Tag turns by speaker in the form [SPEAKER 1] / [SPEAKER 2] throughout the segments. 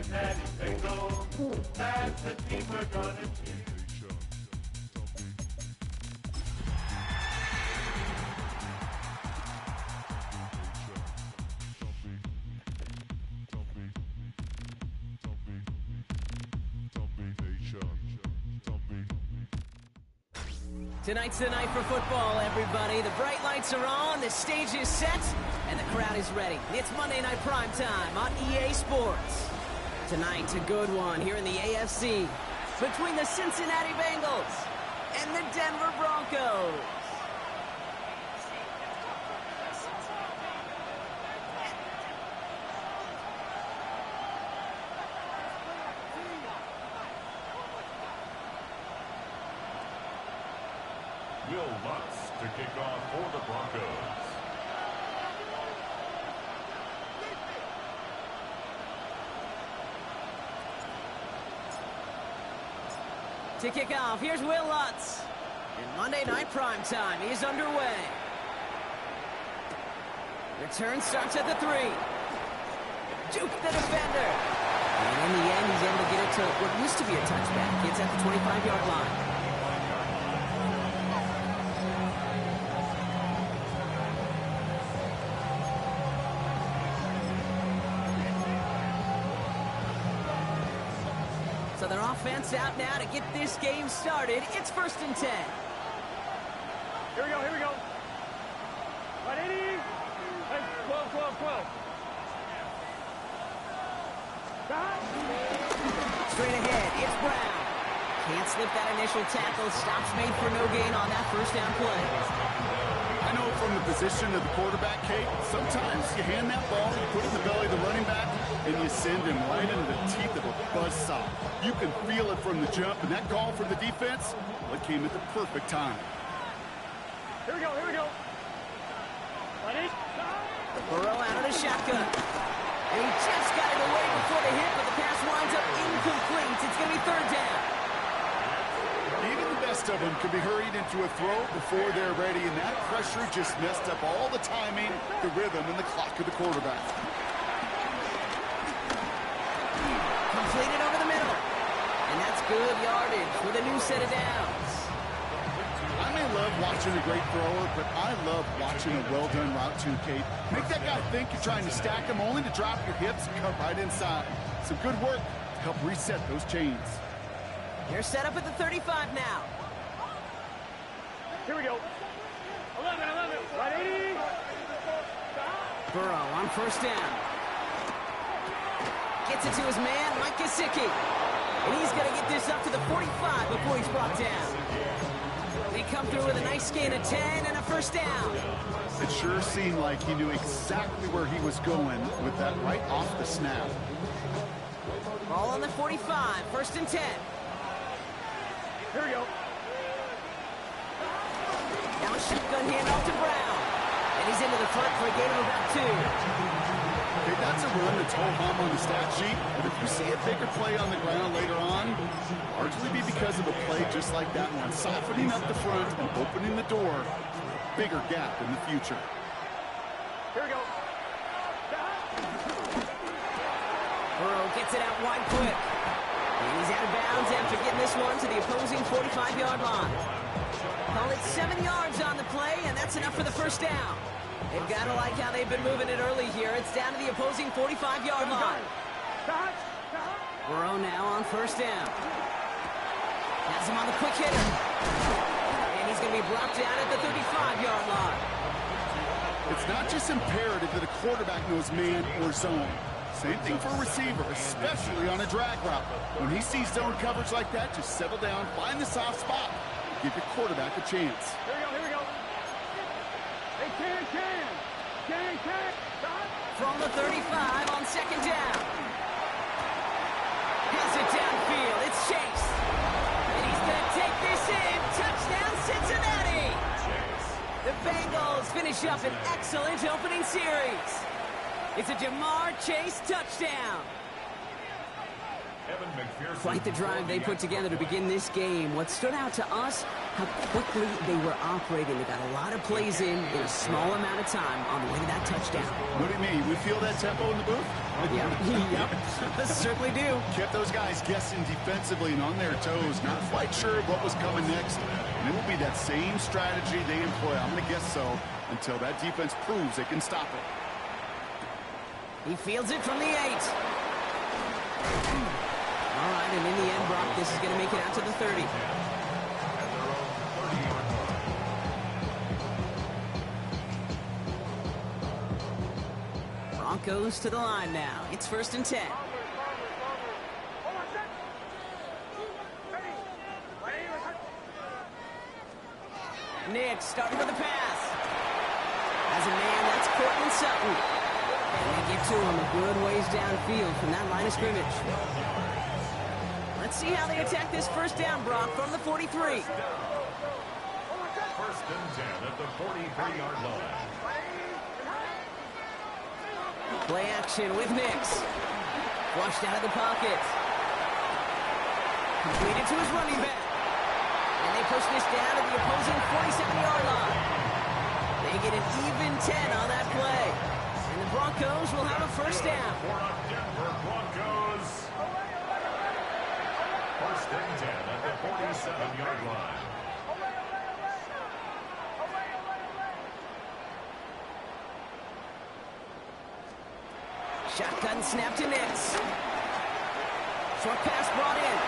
[SPEAKER 1] That's the team we're gonna choose.
[SPEAKER 2] Tonight's the night for football, everybody. The bright lights are on, the stage is set, and the crowd is ready. It's Monday Night Primetime on EA Sports. Tonight's a good one here in the AFC between the Cincinnati Bengals and the Denver Broncos.
[SPEAKER 1] Will Lutz to kick off for the Broncos.
[SPEAKER 2] To kick off, here's Will Lutz. And Monday Night Primetime is underway. Return starts at the 3. Juke the defender. And in the end, he's able to get it to what used to be a touchback. It's at the 25-yard line. So their offense out now to get this game started. It's 1st and 10.
[SPEAKER 3] Here we go. Right, 80. 12.
[SPEAKER 2] Straight ahead, it's Brown. Can't slip that initial tackle. Stops made for no gain on that first down play.
[SPEAKER 4] I know from the position of the quarterback, Kate, sometimes you hand that ball, you put it in the belly of the running back, and you send him right into the teeth of a buzzsaw. You can feel it from the jump, and that call from the defense, well, it came at the perfect time.
[SPEAKER 3] Here we go. Ready?
[SPEAKER 2] Burrow out of the shotgun. And he just got it away before the hit, but the pass winds up incomplete. It's going to be 3rd down.
[SPEAKER 4] Even the best of them can be hurried into a throw before they're ready, and that pressure just messed up all the timing, the rhythm, and the clock of the quarterback.
[SPEAKER 2] Completed over the middle. And that's good yardage with a new set of downs.
[SPEAKER 4] I may love watching a great thrower, but I love watching a well-done route too, Kate. Make that guy think you're trying to stack him, only to drop your hips and cut right inside. Some good work to help reset those chains.
[SPEAKER 2] They're set up at the 35 now.
[SPEAKER 3] Here we go. 11. Right, 80.
[SPEAKER 2] Burrow on 1st down. Gets it to his man, Mike Gesicki. And he's going to get this up to the 45 before he's brought down. They come through with a nice gain of 10 and a 1st down.
[SPEAKER 4] It sure seemed like he knew exactly where he was going with that right off the snap.
[SPEAKER 2] Ball on the 45, 1st and 10.
[SPEAKER 3] Here we go.
[SPEAKER 2] Now a shotgun handoff to Brown. And he's into the front for a gain of about 2.
[SPEAKER 4] Okay, that's a run that's ho-hum on the stat sheet, but if you see a bigger play on the ground later on, largely be because of a play just like that one, softening up the front and opening the door, bigger gap in the future.
[SPEAKER 3] Here we go.
[SPEAKER 2] Burrow gets it out wide quick. And he's out of bounds after getting this one to the opposing 45-yard line. Call it 7 yards on the play, and that's enough for the 1st down. They've got to like how they've been moving it early here. It's down to the opposing 45-yard line. Burrow now on 1st down. Has him on the quick hitter. And he's going to be brought down at the 35-yard line.
[SPEAKER 4] It's not just imperative that a quarterback knows man or zone. Same thing for a receiver, especially on a drag route. When he sees zone coverage like that, just settle down, find the soft spot, give your quarterback a chance.
[SPEAKER 3] Here we go. Hey, can.
[SPEAKER 2] From the 35 on 2nd down. Has it downfield. It's Chase. And he's going to take this in. Touchdown, Cincinnati. The Bengals finish up an excellent opening series. It's a Jamar Chase touchdown.
[SPEAKER 1] Evan McPherson.
[SPEAKER 2] Quite the drive they put together to begin this game. What stood out to us, how quickly they were operating. They got a lot of plays in a small amount of time on the way to that touchdown.
[SPEAKER 4] What do you mean? We feel that tempo in the booth?
[SPEAKER 2] Yep, certainly do.
[SPEAKER 4] Kept those guys guessing defensively and on their toes, not quite sure what was coming next. And it will be that same strategy they employ, I'm going to guess so, until that defense proves they can stop it.
[SPEAKER 2] He fields it from the 8. All right, and in the end, Brock, this is going to make it out to the 30. Broncos to the line now. It's 1st and 10. Nick starting with the pass. As a man, that's Cortland Sutton. And they get to him a good ways downfield from that line of scrimmage. Let's see how they attack this 1st down, Brock, from the 43.
[SPEAKER 1] 1st and 10 at the 43-yard line.
[SPEAKER 2] Play action with Nix. Flushed out of the pocket. Completed to his running back. And they push this down to the opposing 47-yard line. They get an even 10 on that play. And the Broncos will have a 1st down.
[SPEAKER 1] For the Denver Broncos. 1st and 10 at the 47-yard line.
[SPEAKER 2] Shotgun snap to Nix. Short pass brought in.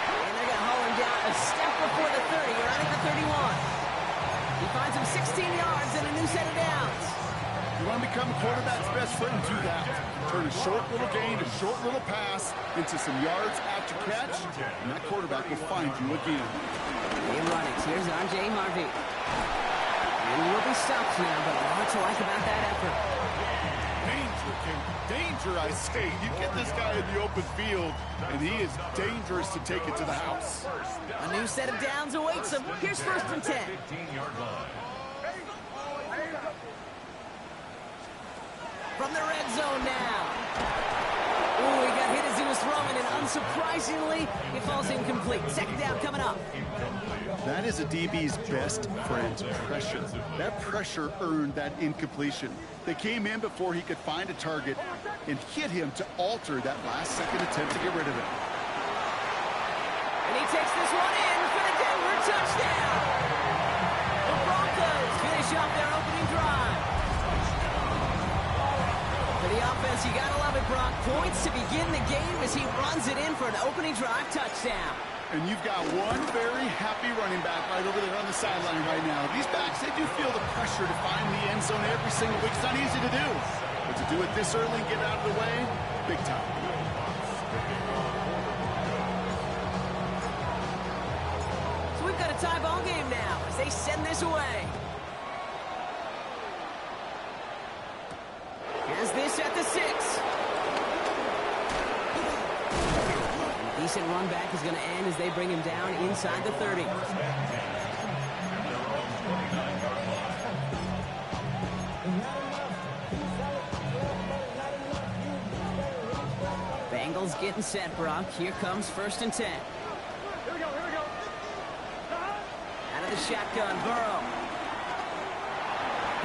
[SPEAKER 2] And they're going to haul him down a step before the 30, right at the 31. He finds him 16 yards and a new set of downs.
[SPEAKER 4] You want to become a quarterback's best friend, do that. Turn a short little gain, a short little pass into some yards after catch, and that quarterback will find you again.
[SPEAKER 2] They run it. Here's R.J. Harvey. And he will be stopped now, but a lot to like about that effort.
[SPEAKER 4] Danger, King. Danger, I say. You get this guy in the open field, and he is dangerous to take it to the house.
[SPEAKER 2] A new set of downs awaits him. Here's 1st and 10.
[SPEAKER 1] 15-yard line.
[SPEAKER 2] From the red zone now. Ooh, he got hit as he was throwing, and unsurprisingly, it falls incomplete. 2nd down coming up.
[SPEAKER 4] That is a DB's best friend, pressure. That pressure earned that incompletion. They came in before he could find a target and hit him to alter that last-second attempt to get rid of it.
[SPEAKER 2] And he takes this one in for the Denver touchdown. The Broncos finish off their opening drive. For the offense, you gotta love it, Brock. Points to begin the game as he runs it in for an opening drive touchdown.
[SPEAKER 4] And you've got one very happy running back right over there on the sideline right now. These backs, they do feel the pressure to find the end zone every single week. It's not easy to do. But to do it this early and get out of the way, big time.
[SPEAKER 2] So we've got a tie ball game now as they send this away. Has this at the 6. Decent run back is going to end as they bring him down inside the 30. Bengals getting set, Brock. Here comes 1st and 10.
[SPEAKER 3] Here we go, here we go.
[SPEAKER 2] Out of the shotgun, Burrow.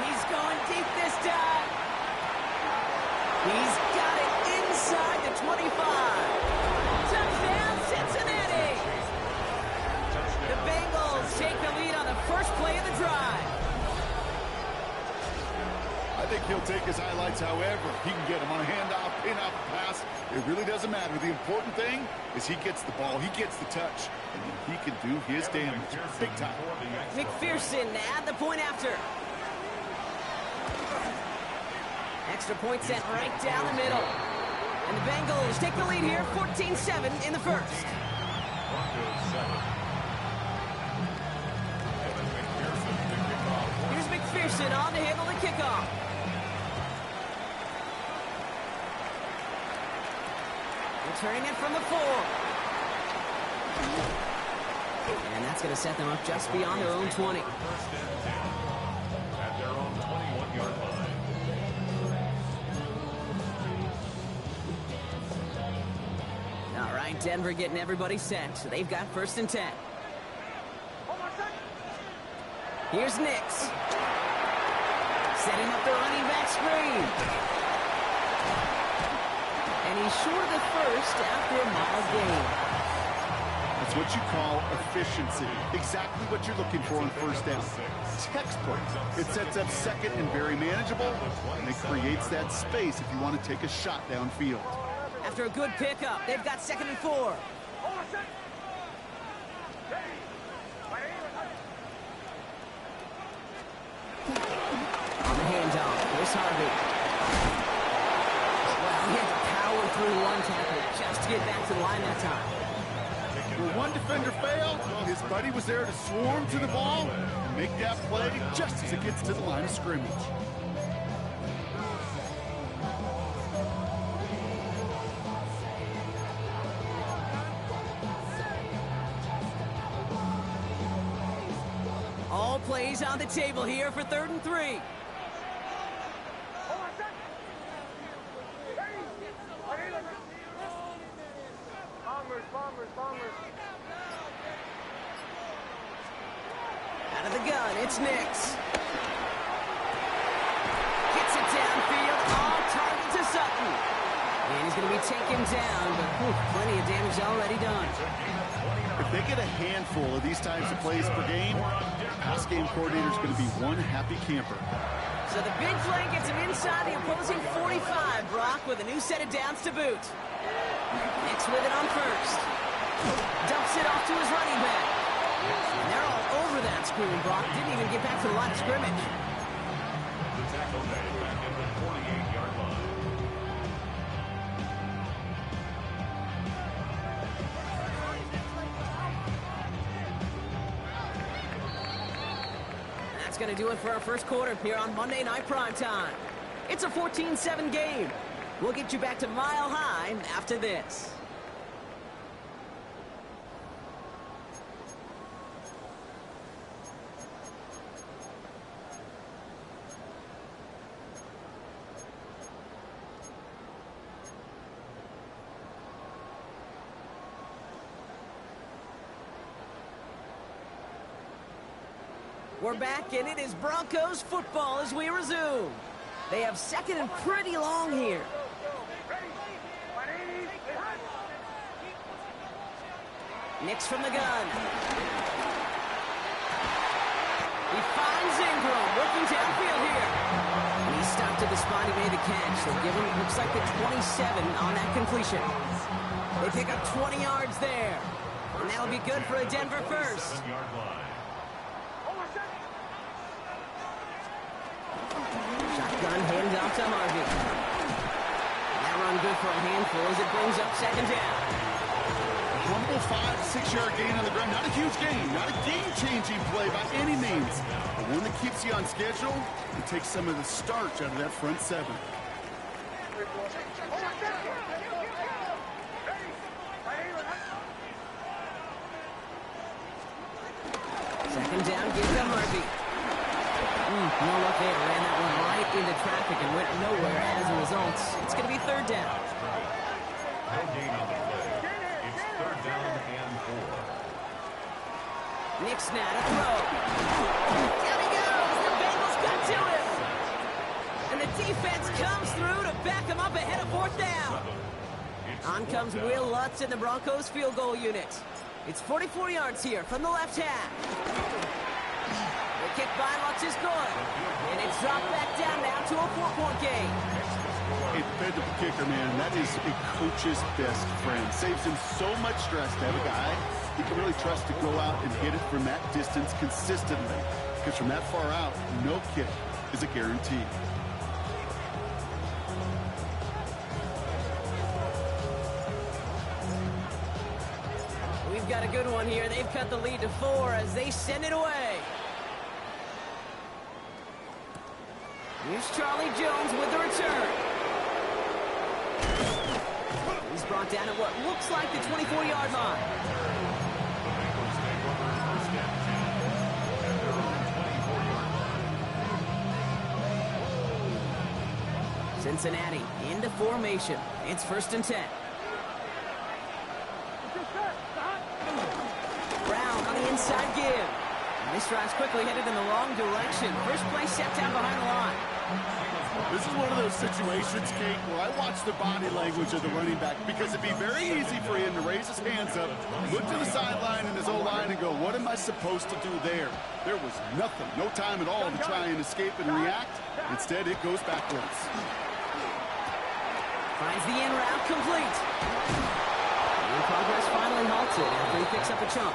[SPEAKER 2] He's going deep this time. He's got it inside the 25. Touchdown, Cincinnati! The Bengals take the lead on the first play of the drive.
[SPEAKER 4] I think he'll take his highlights however he can get them on a handoff, pin-off, pass. It really doesn't matter. The important thing is he gets the ball, he gets the touch, and he can do his damage big time.
[SPEAKER 2] McPherson at the point after. Extra point sent right down the middle. And the Bengals take the lead here, 14-7 in the first. Here's McPherson on to handle the kickoff. Returning it from the 4. And that's going to set them up just beyond their own 20.
[SPEAKER 1] At their own 21-yard line.
[SPEAKER 2] right, Denver getting everybody set, so they've got 1st and 10. Here's Nix. Setting up the running back screen. And he's short of the first after a mild gain.
[SPEAKER 4] That's what you call efficiency. Exactly what you're looking for on 1st down. Textbook. It sets up 2nd and very manageable, and it creates that space if you want to take a shot downfield.
[SPEAKER 2] After a good pickup, they've got 2nd and 4. On the handoff, here's Harvey. Well, he had to power through one tackle just to get back to the line that time.
[SPEAKER 4] Where one defender failed, his buddy was there to swarm to the ball and make that play just as it gets to the line of scrimmage.
[SPEAKER 2] All plays on the table here for 3rd and 3. Out of the gun, it's Nix. Gets it downfield, all target to Sutton. And he's going to be taken down, but plenty of damage already done.
[SPEAKER 4] If they get a handful of these types of plays per game, pass game coordinator is going to be one happy camper.
[SPEAKER 2] So the big play gets him inside the opposing 45, Brock, with a new set of downs to boot. Nix with it on 1st. Dumps it off to his running back. And they're all over that screen, Brock. Didn't even get back to the line of scrimmage.
[SPEAKER 1] The tackle made back at the 28-yard line.
[SPEAKER 2] And that's going to do it for our 1st quarter here on Monday Night Primetime. It's a 14-7 game. We'll get you back to Mile High after this. We're back, and it is Broncos football as we resume. They have 2nd and pretty long here. Nix from the gun. He finds Ingram, working downfield here. And he stopped at the spot he made the catch. So give him, looks like the 27 on that completion. They pick up 20 yards there. And that'll be good for a Denver 1st. Shotgun hand off to Harvey. That run good for a handful as it brings up 2nd down.
[SPEAKER 4] Humble 5-6-yard gain on the ground. Not a huge gain, not a game-changing play by any means. But one that keeps you on schedule and takes some of the starch out of that front 7.
[SPEAKER 2] 2nd down, give to Harvey. No look there, ran that one right into traffic and went nowhere as a result. It's going to be 3rd down.
[SPEAKER 1] No gain on the play. It's 3rd down and 4.
[SPEAKER 2] Nix now to throw. Down he goes. The Bengals got to him. And the defense comes through to back him up ahead of 4th down. On comes Will Lutz in the Broncos field goal unit. It's 44 yards here from the left half. The kick by Lutz is good. And it's dropped back down now to a 4-point game.
[SPEAKER 4] A dependable kicker, man. That is a coach's best friend. Saves him so much stress to have a guy he can really trust to go out and hit it from that distance consistently. Because from that far out, no kick is a guarantee.
[SPEAKER 2] We've got a good one here. They've cut the lead to 4 as they send it away. Here's Charlie Jones with the return. He's brought down at what looks like the 24-yard line. Cincinnati into formation. It's 1st and 10. the inside give. And this drive's quickly headed in the wrong direction. First play set down behind the line.
[SPEAKER 4] This is one of those situations, Kate, where I watch the body language of the running back because it'd be very easy for him to raise his hands up, look to the sideline in his O-line and go, what am I supposed to do there? There was nothing, no time at all to try and escape and react. Instead, it goes backwards.
[SPEAKER 2] Finds the in route complete. And progress finally halted after he picks up a chunk.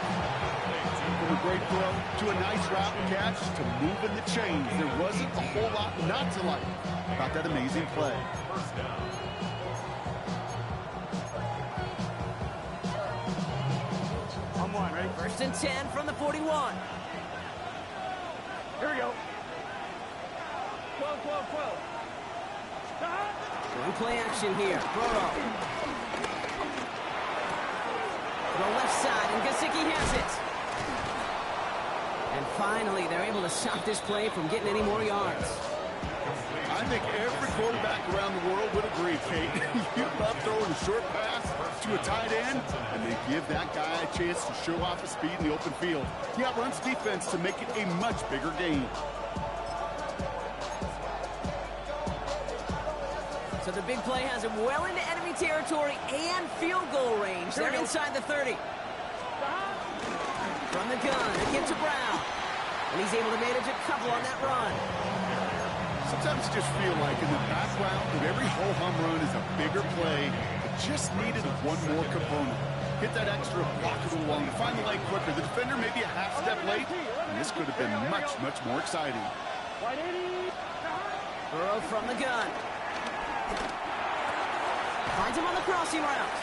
[SPEAKER 4] From a great throw to a nice route catch to moving the chains. There wasn't a whole lot not to like about that amazing play.
[SPEAKER 1] First down.
[SPEAKER 3] On one, ready?
[SPEAKER 2] First and 10 from the 41.
[SPEAKER 3] Here we go. 12, 12, 12. Stop.
[SPEAKER 2] One play action here. Burrow. The left side, and Gesicki has it. And finally, they're able to stop this play from getting any more yards.
[SPEAKER 4] I think every quarterback around the world would agree, Kate. You love throwing a short pass to a tight end, and they give that guy a chance to show off his speed in the open field. He outruns defense to make it a much bigger game.
[SPEAKER 2] So the big play has him well into enemy territory and field goal range. They're inside the 30. From the gun, again to Brown. And he's able to manage a couple on that run.
[SPEAKER 4] Sometimes you just feel like in the background of every ho-hum run is a bigger play that just needed one more component. Hit that extra block a little longer, find the leg quicker. The defender may be a half step late, and this could have been much, much more exciting.
[SPEAKER 2] Burrow from the gun. Finds him on the crossing route.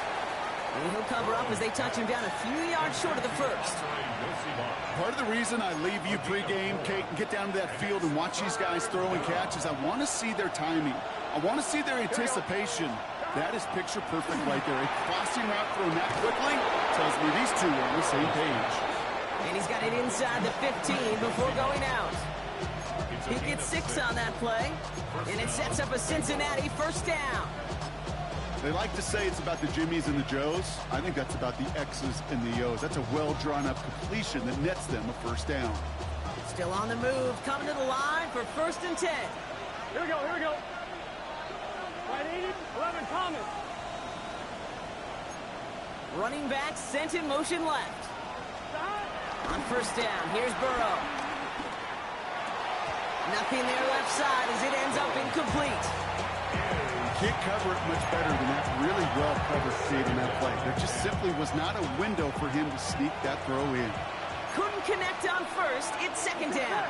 [SPEAKER 2] And he'll cover up as they touch him down a few yards short of the first.
[SPEAKER 4] Part of the reason I leave you pregame, Kate, and get down to that field and watch these guys throw and catch is I want to see their timing. I want to see their anticipation. That is picture perfect right there. A crossing route thrown that quickly tells me these two are on the same page.
[SPEAKER 2] And he's got it inside the 15 before going out. He gets 6 on that play. And it sets up a Cincinnati first down.
[SPEAKER 4] They like to say it's about the Jimmies and the Joes. I think that's about the X's and the O's. That's a well-drawn-up completion that nets them a first down.
[SPEAKER 2] Still on the move, coming to the line for first and 10.
[SPEAKER 3] Here we go, here we go. Right 80, 11, Thomas.
[SPEAKER 2] Running back sent in motion left.
[SPEAKER 3] Stop.
[SPEAKER 2] On first down, here's Burrow. Nothing there left side as it ends up incomplete.
[SPEAKER 4] Can't cover it much better than that really well-covered feed in that play. There just simply was not a window for him to sneak that throw in.
[SPEAKER 2] Couldn't connect on first. It's second down.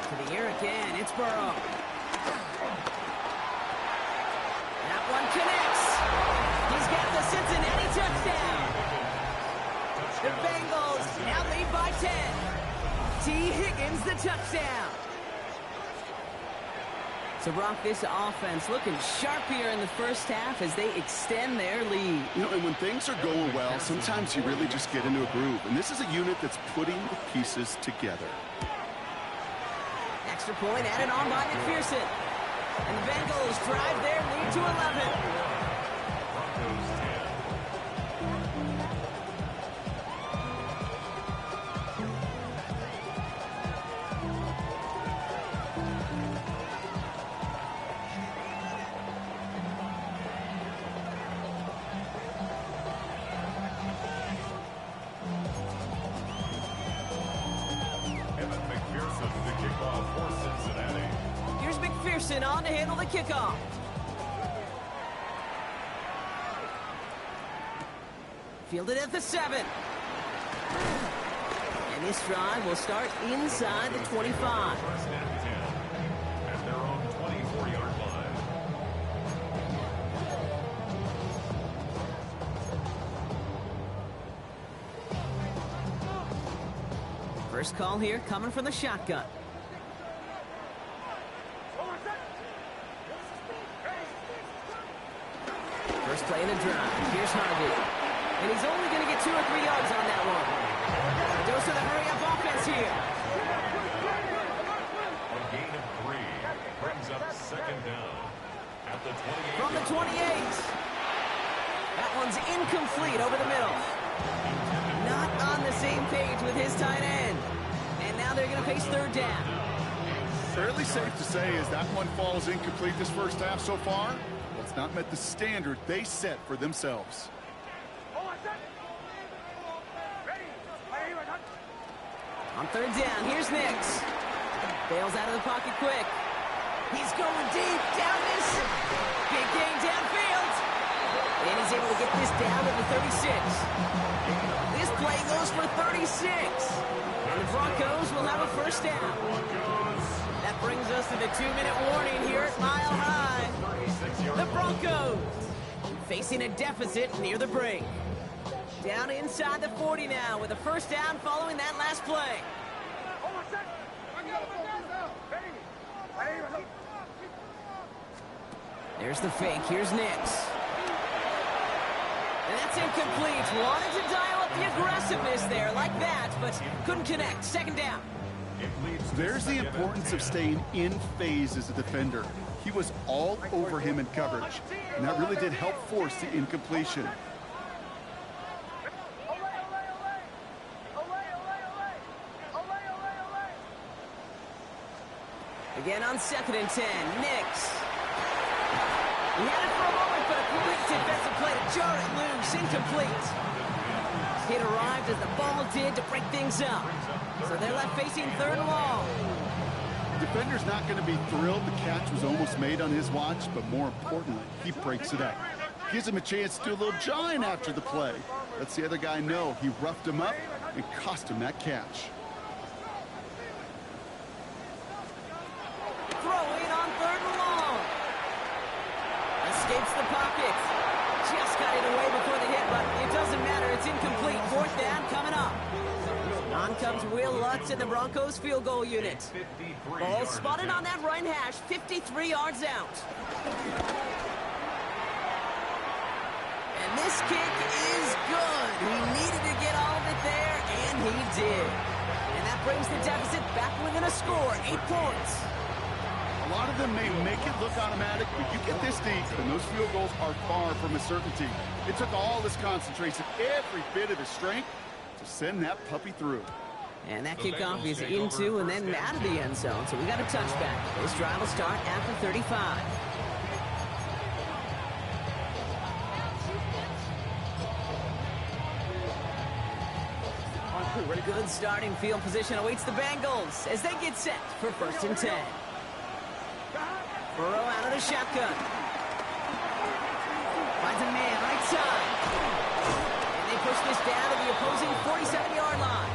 [SPEAKER 2] To the air again. It's Burrow. That one connects. He's got the Cincinnati touchdown. The Bengals now lead by 10. T. Higgins the touchdown. So, Brock, this offense looking sharp here in the first half as they extend their lead.
[SPEAKER 4] You know, and when things are going well, sometimes you really just get into a groove. And this is a unit that's putting the pieces together.
[SPEAKER 2] Extra point added on by McPherson. And the Bengals drive their lead to 11. On to handle the kickoff. Fielded at the 7. And this drive will start inside the 25.
[SPEAKER 1] First and 10 at their own 24-yard line.
[SPEAKER 2] First call here coming from the shotgun. First play of the drive. Here's Harvey. And he's only going to get 2 or 3 yards on that one. A dose of the hurry-up offense here.
[SPEAKER 1] A gain of 3 brings up second down at the 28.
[SPEAKER 2] From the 28. That one's incomplete over the middle. Not on the same page with his tight end. And now they're going to face third down.
[SPEAKER 4] Fairly safe to say as that one falls incomplete this first half so far, it's not met the standard they set for themselves.
[SPEAKER 2] On third down, here's Nix. Bails out of the pocket quick. He's going deep, down this. Big gain downfield. And he's able to get this down to the 36. This play goes for 36. And the Broncos will have a first down. That brings us to the 2-minute warning here at Mile High. The Broncos facing a deficit near the break. Down inside the 40 now with a first down following that last play. There's the fake. Here's Nix. And that's incomplete. Wanted to dial up the aggressiveness there like that, but couldn't connect. Second down.
[SPEAKER 4] There's the importance of staying in phase as a defender. He was all over him in coverage, and that really did help force the incompletion.
[SPEAKER 2] Again on 2nd and 10, Nix. He had it for a moment, but a quick defensive play to jar it loose, incomplete. Hit arrived as the ball did to break things up. So they're left facing third and long.
[SPEAKER 4] The defender's not going to be thrilled the catch was almost made on his watch, but more importantly, he breaks it up. Gives him a chance to do a little jawing after the play. Lets the other guy know he roughed him up and cost him that catch.
[SPEAKER 2] Throwing on third and long. Escapes the pocket. Just got it away before the hit, but it doesn't matter. It's incomplete. Fourth down coming up. On comes Will Lutz in the Broncos field goal unit. Ball spotted on that right hash, 53 yards out. And this kick is good. He needed to get all of it there, and he did. And that brings the deficit back within a score, 8 points.
[SPEAKER 4] A lot of them may make it look automatic, but you get this deep, and those field goals are far from a certainty. It took all his concentration, every bit of his strength, to send that puppy through.
[SPEAKER 2] And that kickoff is into and then out of the end zone, so we got a touchback. This drive will start after 35. Good starting field position awaits the Bengals as they get set for 1st and 10. Burrow out of the shotgun. Finds a man right side. And they push this down to the opposing 47-yard line.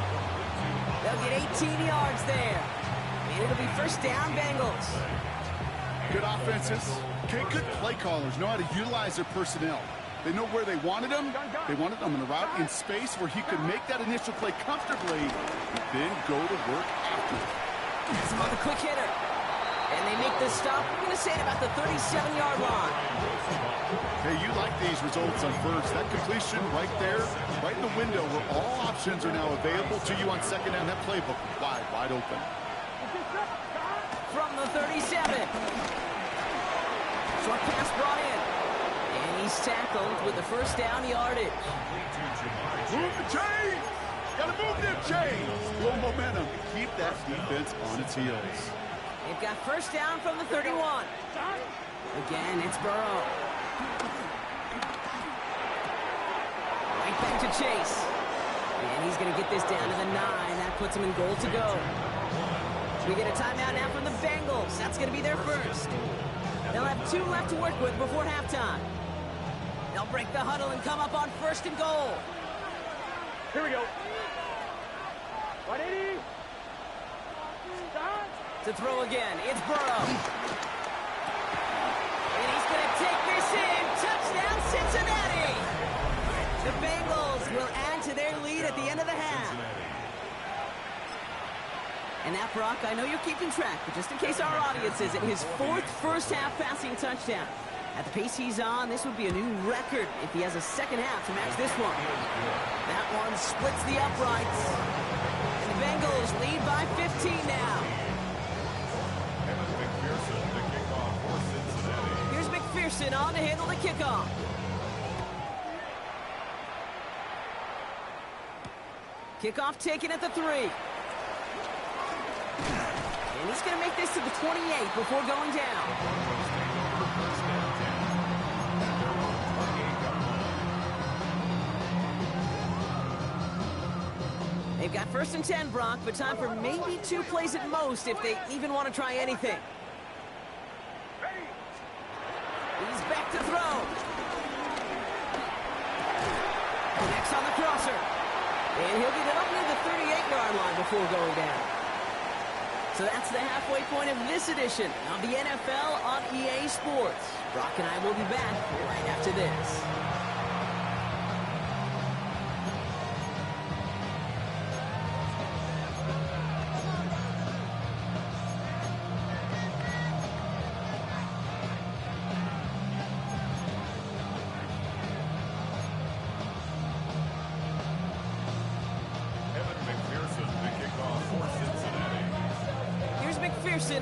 [SPEAKER 2] They'll get 18 yards there. And it'll be first down, Bengals.
[SPEAKER 4] Good offenses. Okay, good play callers know how to utilize their personnel. They know where they wanted him. They wanted him in a route in space where he could make that initial play comfortably and then go to work after it.
[SPEAKER 2] That's about the quick hitter. And they make the stop, we're going to say at about the 37-yard line.
[SPEAKER 4] Hey, you like these results on first. That completion right there, right in the window where all options are now available to you on second down. That playbook wide open.
[SPEAKER 2] From the 37. Short pass brought in. And he's tackled with the first down yardage.
[SPEAKER 4] Move the chains! Gotta move them chains! Build momentum. Keep that defense on its heels.
[SPEAKER 2] They've got first down from the 31. Again, it's Burrow. Right back to Chase. And he's going to get this down to the 9. That puts him in goal to go. We get a timeout now from the Bengals. That's going to be their first. They'll have 2 left to work with before halftime. They'll break the huddle and come up on 1st and goal.
[SPEAKER 3] Here we go. 180. Start.
[SPEAKER 2] To throw again, it's Burrow. And he's going to take this in. Touchdown, Cincinnati. The Bengals will add to their lead at the end of the half. And now, Brock, I know you're keeping track, but just in case our audience isn't, his 4th first-half passing touchdown. At the pace he's on, this would be a new record if he has a second half to match this one. That one splits the uprights. And the Bengals lead by 15 now. Here's McPherson on to handle the kickoff. Kickoff taken at the 3. And he's going to make this to the 28 before going down. They've got 1st and 10, Brock, but time for maybe 2 plays at most if they even want to try anything. He's back to throw. Connects on the crosser. And he'll get it up near the 38-yard line before going down. So that's the halfway point of this edition of the NFL on EA Sports. Brock and I will be back right after this.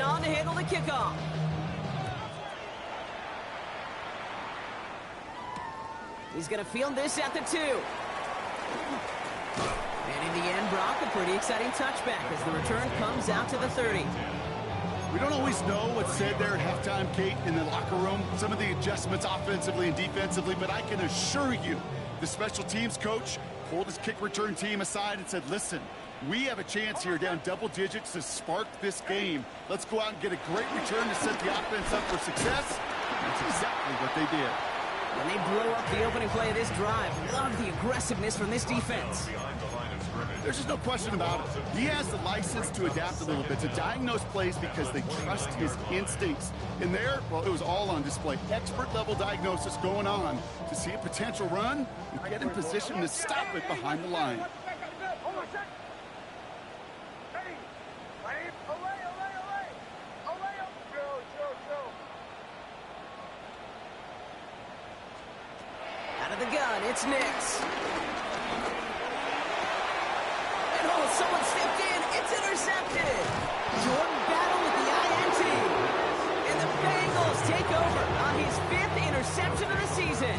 [SPEAKER 2] On to handle the kickoff. He's going to field this at the 2. And in the end, Brock, a pretty exciting touchback as the return comes out to the 30.
[SPEAKER 4] We don't always know what's said there at halftime, Kate, in the locker room. Some of the adjustments offensively and defensively, but I can assure you the special teams coach pulled his kick return team aside and said, listen, we have a chance here down double digits to spark this game. Let's go out and get a great return to set the offense up for success. That's exactly what they did.
[SPEAKER 2] And they blow up the opening play of this drive. Love the aggressiveness from this defense.
[SPEAKER 4] There's just no question about it. He has the license to adapt a little bit, to diagnose plays because they trust his instincts. And there, well, it was all on display. Expert-level diagnosis going on to see a potential run and get in position to stop it behind the line.
[SPEAKER 2] The gun, it's Nix. And oh, someone stepped in. It's intercepted. Jordan Battle with the INT. And the Bengals take over on his 5th interception of the season.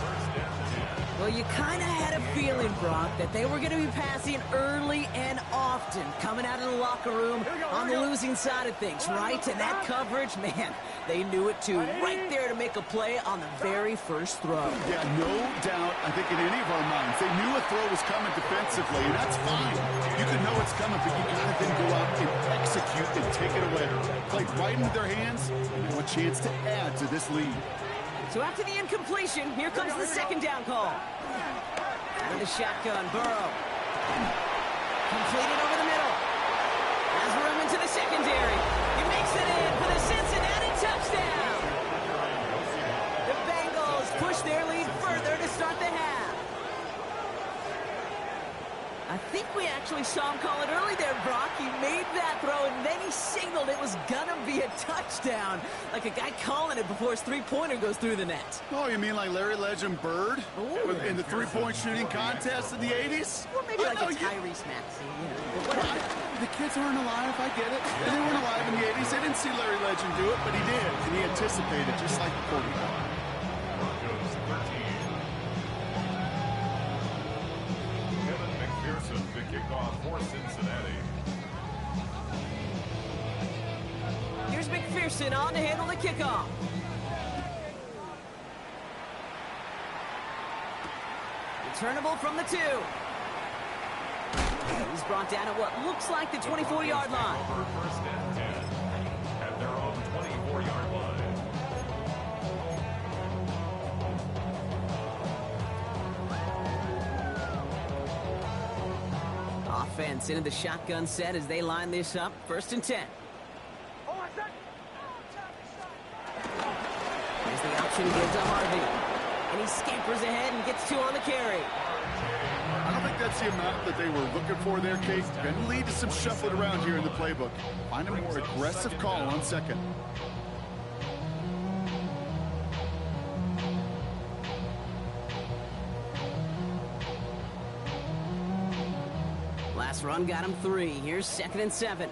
[SPEAKER 2] Well, you kind of had a feeling, Brock, that they were going to be passing early and often, coming out of the locker room on the losing side of things, right? And that coverage, man, they knew it too. Right there to make a play on the very first throw.
[SPEAKER 4] Yeah, no doubt, I think in any of our minds, they knew a throw was coming defensively, and that's fine. You can know it's coming, but you got to then go out and execute and take it away. Played right into their hands, and have a chance to add to this lead.
[SPEAKER 2] So after the incompletion, here comes the 2nd down call. Out of the shotgun, Burrow. Completed over the middle. Has room into the secondary. He makes it in for the Cincinnati touchdown. The Bengals push their lead further to start the half. I think we actually saw him call it early there, Brock. He made that throw, and then he signaled it was going to be a touchdown. Like a guy calling it before his three-pointer goes through the net.
[SPEAKER 4] Oh, you mean like Larry Legend Bird?
[SPEAKER 2] Ooh.
[SPEAKER 4] In the three-point shooting contest in the 80s?
[SPEAKER 2] Or maybe like a Tyrese Maxey.
[SPEAKER 4] The kids aren't alive, I get it. They weren't alive in the 80s. They didn't see Larry Legend do it, but he did. And he anticipated, just like the quarterback.
[SPEAKER 1] The kickoff for Cincinnati.
[SPEAKER 2] Here's McPherson on to handle the kickoff. Returnable from the 2. He's brought down at what looks like the 24-yard line.
[SPEAKER 1] First and 10 at their own 24-yard line.
[SPEAKER 2] Offense into the shotgun set as they line this up. 1st and 10. Here's the option given to Harvey. And he scampers ahead and gets 2 on the carry.
[SPEAKER 4] I don't think that's the amount that they were looking for there, Kate. Going to lead to some shuffling around here in the playbook. Find a more aggressive call on 2nd.
[SPEAKER 2] Last run got him 3. Here's 2nd and 7.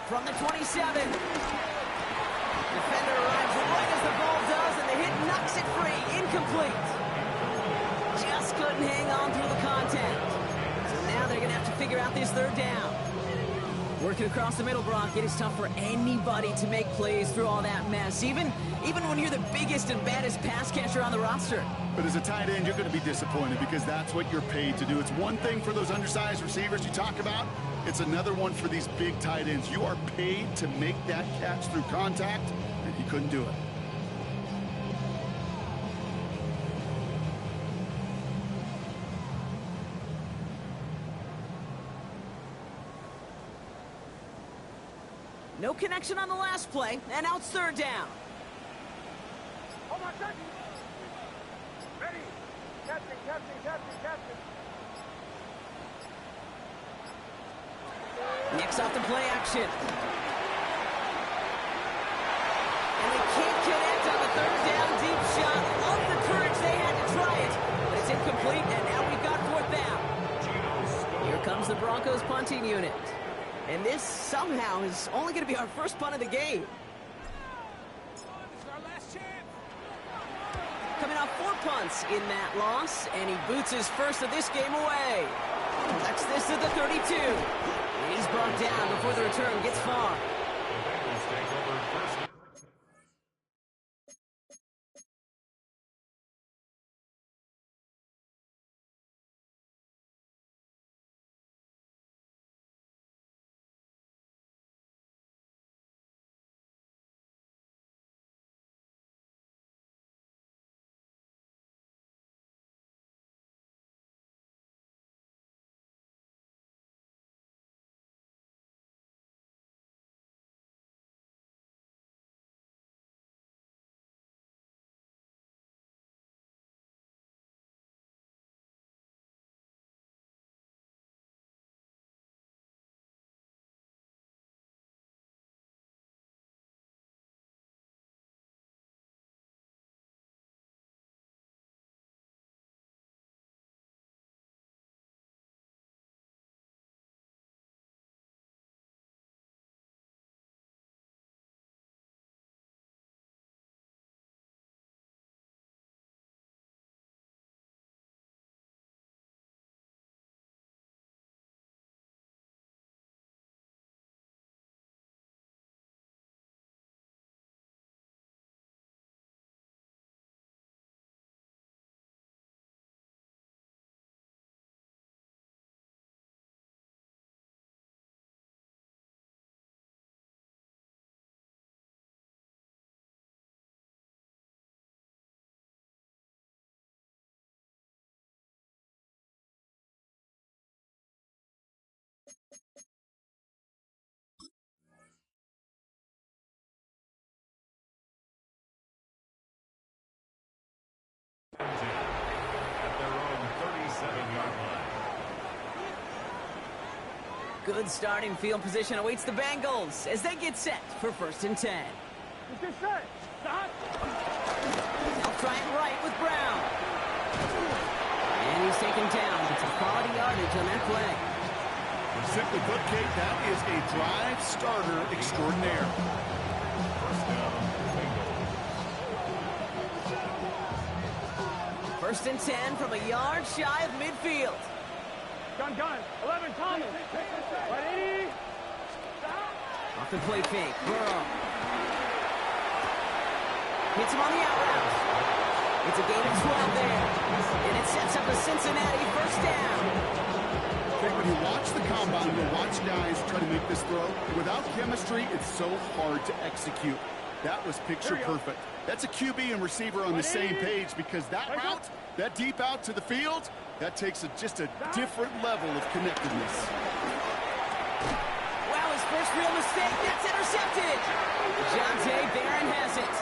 [SPEAKER 2] From the 27. Defender arrives right as the ball does, and the hit knocks it free. Incomplete. couldn't hang on through the contact. So now they're going to have to figure out this third down. Working across the middle, Brock, it is tough for anybody to make plays through all that mess, even when you're the biggest and baddest pass catcher on the roster.
[SPEAKER 4] But as a tight end, you're going to be disappointed because that's what you're paid to do. It's one thing for those undersized receivers you talk about. It's another one for these big tight ends. You are paid to make that catch through contact, and he couldn't do it.
[SPEAKER 2] No connection on the last play, and now it's third down.
[SPEAKER 3] Hold on, Captain. Ready. Captain.
[SPEAKER 2] Nicks off the play action. And they can't connect on the third down deep shot. Love the courage they had to try it. But it's incomplete, and now we've got fourth down. Here comes the Broncos punting unit. And this somehow is only going to be our first punt of the game.
[SPEAKER 3] This is our last chance.
[SPEAKER 2] Coming off 4 punts in that loss, and he boots his first of this game away. That's this at the 32. And he's brought down before the return gets far.
[SPEAKER 1] The Bengals take over first. At their own 37-yard line.
[SPEAKER 2] Good starting field position awaits the Bengals as they get set for first and 10.
[SPEAKER 3] Get set. Stop.
[SPEAKER 2] They'll try it right with Brown. And he's taken down. It's a quality yardage on that play.
[SPEAKER 4] Simply put, Kate, that is a drive starter extraordinaire.
[SPEAKER 1] First down, Bengals.
[SPEAKER 2] First and 10 from a yard shy of midfield.
[SPEAKER 3] Gun. 11, Thomas. Right, 80.
[SPEAKER 2] Off the play fake. Burrow. Hits him on the out route. It's a gain of 12 there. And it sets up a Cincinnati first down.
[SPEAKER 4] When you watch the combine, you watch guys try to make this throw. Without chemistry, it's so hard to execute. That was picture perfect. That's a QB and receiver on the same page because that route, that deep out to the field, that takes just a different level of connectedness.
[SPEAKER 2] Wow, his first real mistake. That's intercepted. Jonte Barron has it.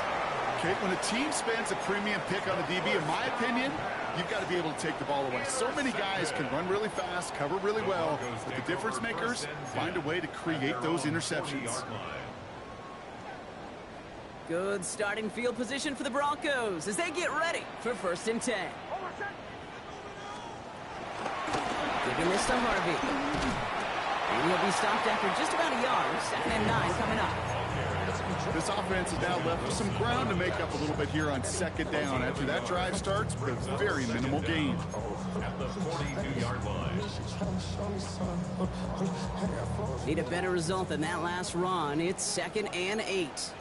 [SPEAKER 4] Okay, when a team spends a premium pick on a DB, in my opinion, you've got to be able to take the ball away. So many guys can run really fast, cover really well, but the difference makers find a way to create those interceptions.
[SPEAKER 2] Good starting field position for the Broncos as they get ready for first and 10. Giving this to Harvey. And he'll be stopped after just about a yard. 2nd and 9 coming up.
[SPEAKER 4] This offense is now left with some ground to make up a little bit here on second down. After that drive starts with a very minimal gain.
[SPEAKER 1] At the 42-yard line.
[SPEAKER 2] Need a better result than that last run. It's 2nd and 8.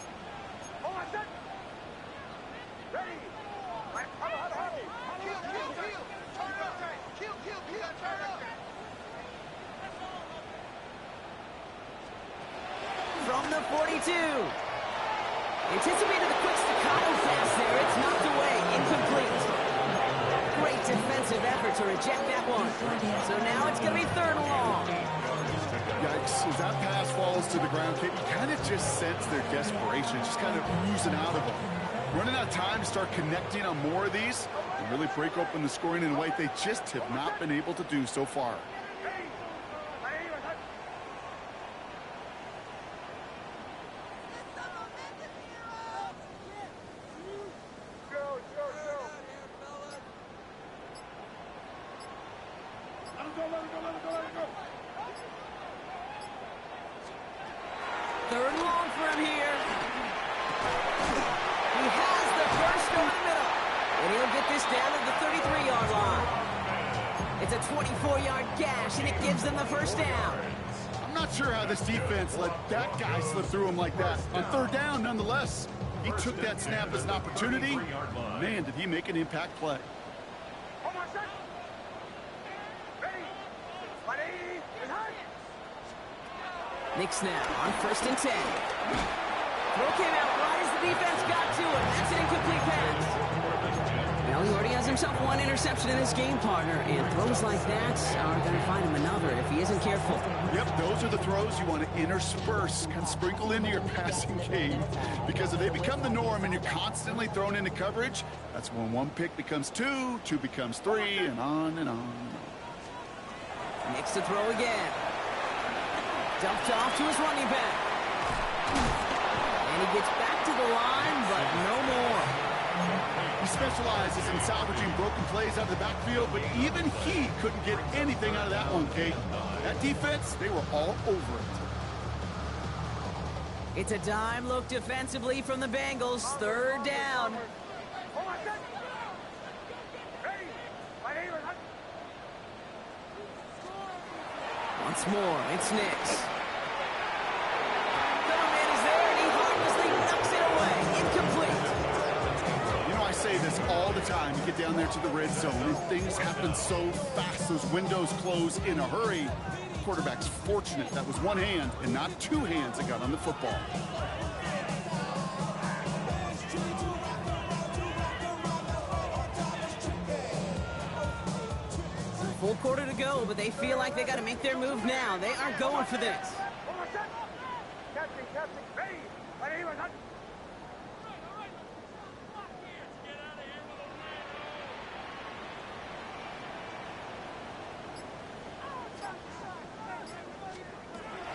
[SPEAKER 2] From the 42. Anticipated the quick staccato pass there. It's knocked away. Incomplete. Great defensive effort to reject that one. So now it's going to be 3rd and long.
[SPEAKER 4] Yikes. As that pass falls to the ground, Kate, you kind of just sense their desperation, just kind of oozing out of them. Running out of time to start connecting on more of these and really break open the scoring in a way they just have not been able to do so far.
[SPEAKER 2] Third and long for him here. He has the first over the middle. And he'll get this down to the 33-yard line. It's a 24-yard gash, and it gives them the first down.
[SPEAKER 4] I'm not sure how this defense let that guy slip through him like that. On 3rd down, nonetheless, he took that snap as an opportunity. Man, did he make an impact play.
[SPEAKER 2] Nick snap on 1st and 10. Throw came out right as the defense got to it. That's an incomplete pass. Well, he already has himself one interception in his game, partner, and throws like that are going to find him another if he isn't careful.
[SPEAKER 4] Yep, those are the throws you want to intersperse, kind of sprinkle into your passing game, because if they become the norm and you're constantly thrown into coverage, that's when 1 pick becomes 2, 2 becomes 3, and on and on.
[SPEAKER 2] Nick's to throw again. Dumped off to his running back. And he gets back to the line, but no more.
[SPEAKER 4] He specializes in salvaging broken plays out of the backfield, but even he couldn't get anything out of that one, Kate. That defense, they were all over it.
[SPEAKER 2] It's a dime look defensively from the Bengals. 3rd down. Once more, it's Nix. Coverman is there, and he harmlessly knocks it away. Incomplete.
[SPEAKER 4] You know, I say this all the time. You get down there to the red zone, and things happen so fast. Those windows close in a hurry. The quarterback's fortunate that was one hand and not 2 hands that got on the football.
[SPEAKER 2] Full quarter to go, but they feel like they got to make their move now. They are going for this.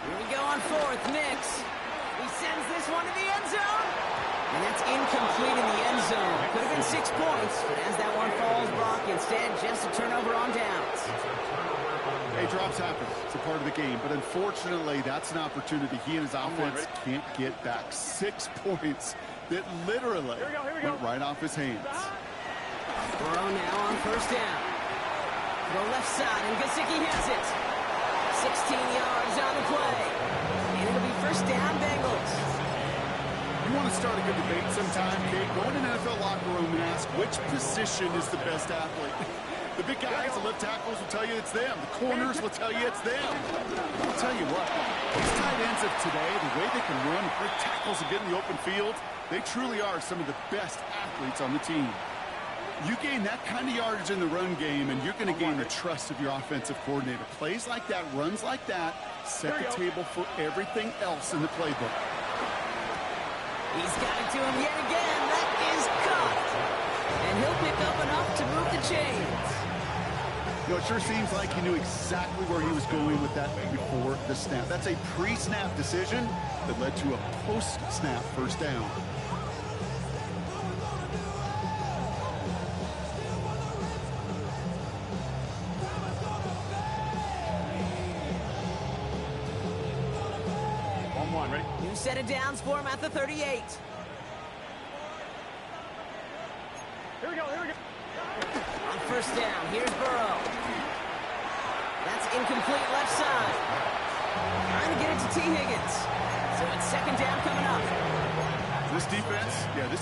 [SPEAKER 2] Here we go on 4th. Nix. He sends this one to the end zone. And that's incomplete in the end zone. Could have been 6 points, but as that one falls, Brock, instead just a turnover on downs.
[SPEAKER 4] Hey, drops happen. It's a part of the game. But unfortunately, that's an opportunity he and his offense can't get back. 6 points that literally went right off his hands.
[SPEAKER 2] Burrow now on 1st down. Throw left side, and Gesicki has it. 16 yards on the play. And it'll be 1st down, Bengals.
[SPEAKER 4] You want to start a good debate sometime, Kate? Go in an NFL locker room and ask which position is the best athlete. The big guys, the left tackles will tell you it's them. The corners will tell you it's them. I'll tell you what, these tight ends of today, the way they can run, break tackles and get in the open field, they truly are some of the best athletes on the team. You gain that kind of yardage in the run game, and you're going to gain the trust of your offensive coordinator. Plays like that, runs like that, set the table for everything else in the playbook.
[SPEAKER 2] He's got it to him yet again. That is caught. And he'll pick up enough to move the chains.
[SPEAKER 4] You know, it sure seems like he knew exactly where he was going with that before the snap. That's a pre-snap decision that led to a post-snap 1st down.
[SPEAKER 3] On 1, ready?
[SPEAKER 2] New set of downs for him at the 38.
[SPEAKER 3] Here we go, here we go.
[SPEAKER 2] On first down, here's Burrow. That's incomplete left side. Trying to get it to T. Higgins. So it's second down coming up.
[SPEAKER 4] This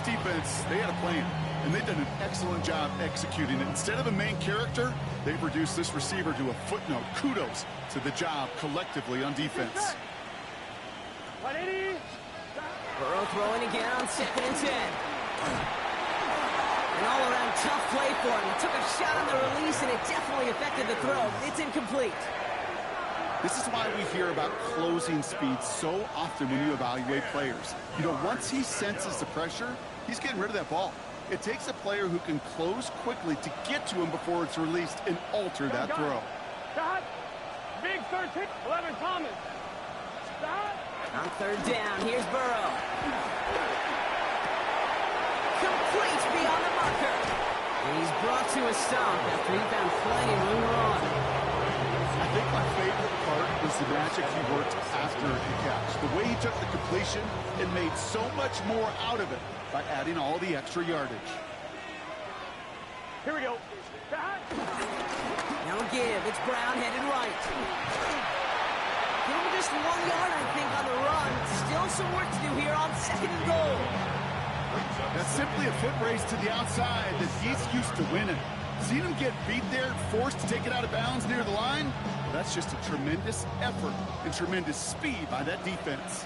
[SPEAKER 4] defense, they had a plan, and they've done an excellent job executing it. Instead of a main character, they've reduced this receiver to a footnote. Kudos to the job collectively on defense.
[SPEAKER 3] 180.
[SPEAKER 2] Burrow throwing again on 2nd and 10. An all-around tough play for him. He took a shot on the release, and it definitely affected the throw. It's incomplete.
[SPEAKER 4] This is why we hear about closing speed so often when you evaluate players. You know, once he senses the pressure, he's getting rid of that ball. It takes a player who can close quickly to get to him before it's released and alter that throw.
[SPEAKER 3] Stop. Big 13. 11 Thomas. Stop.
[SPEAKER 2] On third down, here's Burrow. Complete beyond the marker. And he's brought to a stop after he found plenty of room to run.
[SPEAKER 4] I think my favorite part was the magic he worked after the catch. The way he took the completion and made so much more out of it by adding all the extra yardage.
[SPEAKER 3] Here we go. Stop.
[SPEAKER 2] Now a give. It's Brown headed right. Give him just 1 yard, I think, on the run. Still some work to do here on 2nd and goal.
[SPEAKER 4] That's simply a foot race to the outside that he's used to winning. Seeing him get beat there, forced to take it out of bounds near the line, that's just a tremendous effort and tremendous speed by that defense.